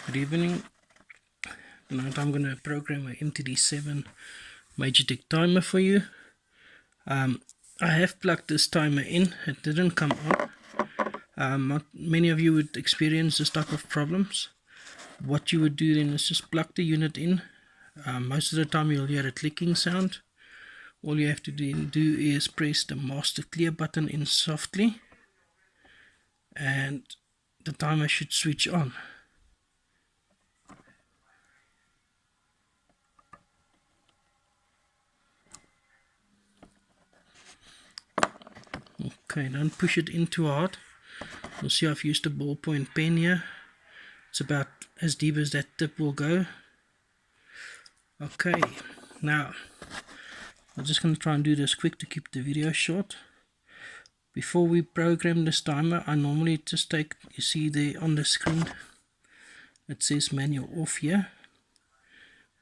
Good evening. Tonight I'm going to program a MTD7 Magic timer for you. I have plugged this timer in. It didn't come on. Not many of you would experience this type of problems. What you would do then is just plug the unit in. Most of the time you'll hear a clicking sound. All you have to do is press the master clear button in softly, and the timer should switch on. Okay, don't push it in too hard. You'll see I've used a ballpoint pen here. It's about as deep as that tip will go. Okay, now I'm just going to try and do this quick to keep the video short. Before we program this timer, I normally just take, you see there on the screen, it says manual off here.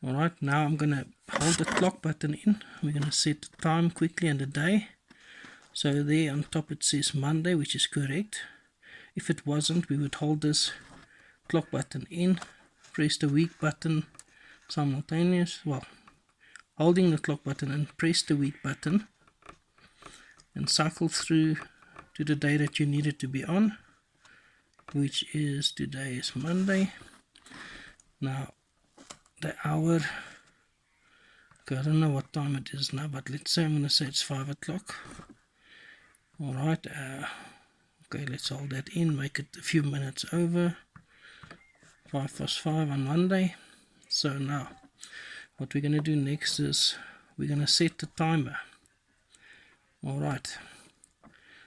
Alright, now I'm going to hold the clock button in. We're going to set the time quickly and the day. So there on top it says Monday, which is correct. If it wasn't, we would hold this clock button in, press the week button simultaneous, holding the clock button and press the week button and cycle through to the day that you need it to be on, which is today is Monday. Now the hour, okay, I don't know what time it is now, but let's say I'm going to say it's 5 o'clock. Alright, okay, let's hold that in, make it a few minutes over. 5 + 5 on Monday. So now what we're going to do next is we're going to set the timer. Alright,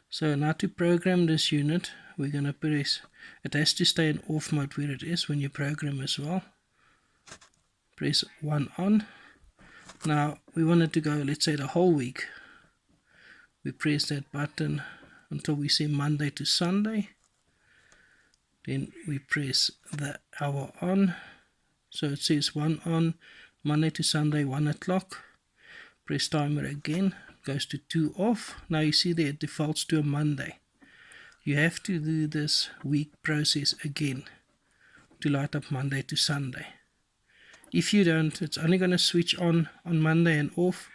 so now to program this unit, we're going to press, it has to stay in off mode where it is when you program as well. Press 1 on. Now we want it to go, let's say, the whole week. We press that button until we see Monday to Sunday. Then we press the hour on. So it says 1 on, Monday to Sunday, 1 o'clock. Press timer again, goes to 2 off. Now you see there it defaults to a Monday. You have to do this week process again to light up Monday to Sunday. If you don't, it's only going to switch on Monday and off.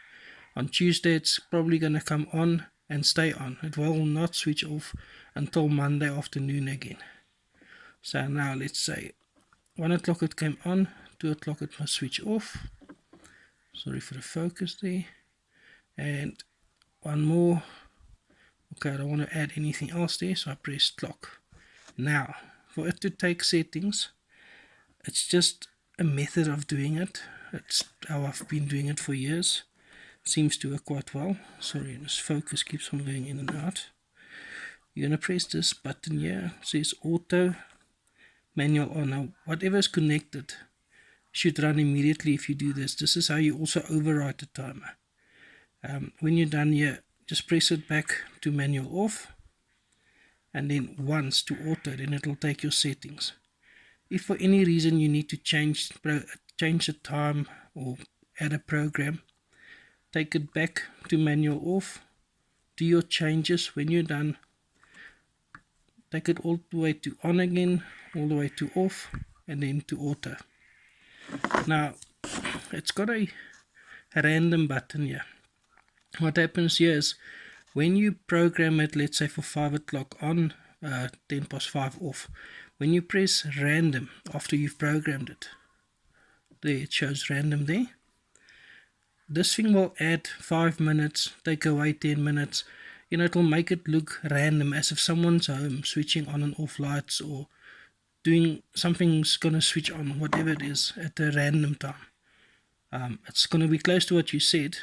On Tuesday it's probably going to come on and stay on. It will not switch off until Monday afternoon again. So now let's say 1 o'clock it came on, 2 o'clock it must switch off. Sorry for the focus there. And one more. Okay, I don't want to add anything else there, so I press clock. Now, for it to take settings, it's just a method of doing it. It's how I've been doing it for years. Seems to work quite well. Sorry, this focus keeps on going in and out. You're going to press this button here. It says auto, manual on. Now, whatever is connected should run immediately if you do this. This is how you also override the timer. When you're done here, just press it back to manual off, and then once to auto, then it will take your settings. If for any reason you need to change the time or add a program, take it back to manual off, do your changes. When you're done, take it all the way to on again, all the way to off, and then to auto. Now it's got a random button here. What happens here is when you program it, let's say for 5 o'clock on, 10 + 5 off, when you press random after you've programmed it, there it shows random there. This thing will add 5 minutes, take away 10 minutes. You know, it will make it look random, as if someone's home switching on and off lights or doing something's gonna switch on, whatever it is, at a random time. It's gonna be close to what you said,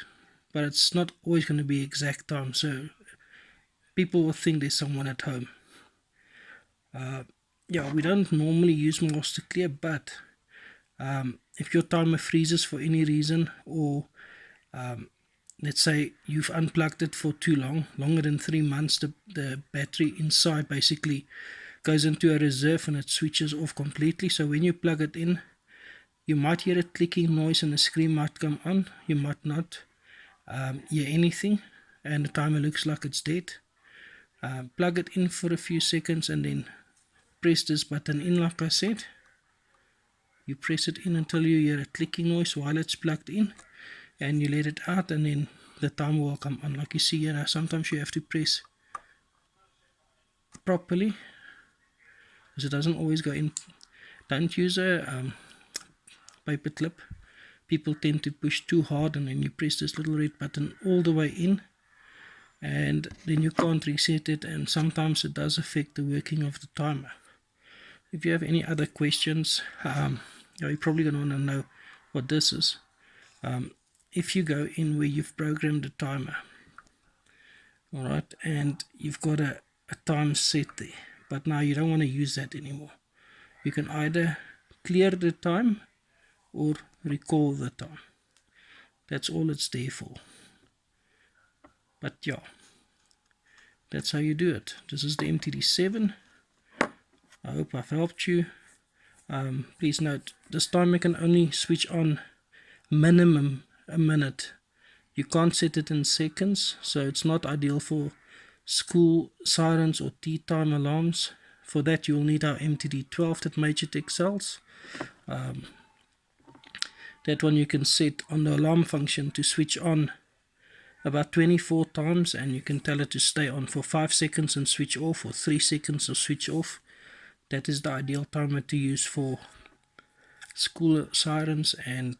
but it's not always going to be exact time, so people will think there's someone at home. Yeah, we don't normally use master clear, but if your timer freezes for any reason, or let's say you've unplugged it for too long, longer than 3 months, the battery inside basically goes into a reserve and it switches off completely. So when you plug it in, you might hear a clicking noise and the screen might come on. You might not hear anything, and the timer looks like it's dead. Plug it in for a few seconds and then press this button in like I said. You press it in until you hear a clicking noise while it's plugged in, and you let it out, and then the timer will come on. Like you see here now, sometimes you have to press properly because it doesn't always go in. Don't use a paper clip. People tend to push too hard, and then you press this little red button all the way in, and then you can't reset it, and sometimes it does affect the working of the timer. If you have any other questions, you're probably going to want to know what this is. If you go in where you've programmed the timer, alright, and you've got a time set there, but now you don't want to use that anymore. You can either clear the time or recall the time. That's all it's there for. But yeah, that's how you do it. This is the MTD7. I hope I've helped you. Please note, this timer can only switch on minimum a minute. You can't set it in seconds, so it's not ideal for school sirens or tea time alarms. For that you'll need our MTD12 that Majortech sells. That one you can set on the alarm function to switch on about 24 times, and you can tell it to stay on for 5 seconds and switch off, or 3 seconds and switch off. That is the ideal timer to use for school sirens and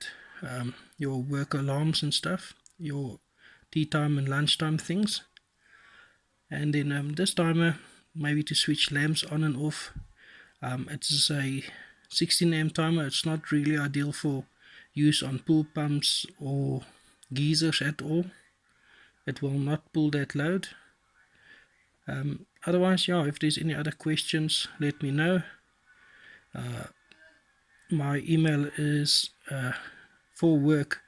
your work alarms and stuff, your tea time and lunchtime things. And then this timer, maybe to switch lamps on and off. It's a 16 amp timer. It's not really ideal for use on pool pumps or geysers at all. It will not pull that load. Otherwise, yeah, if there's any other questions, let me know. My email is for work.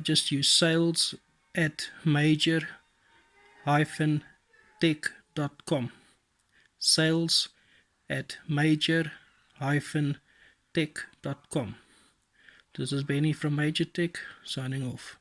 Just use sales@major-tech.com. sales@major-tech.com. This is Benny from Majortech, signing off.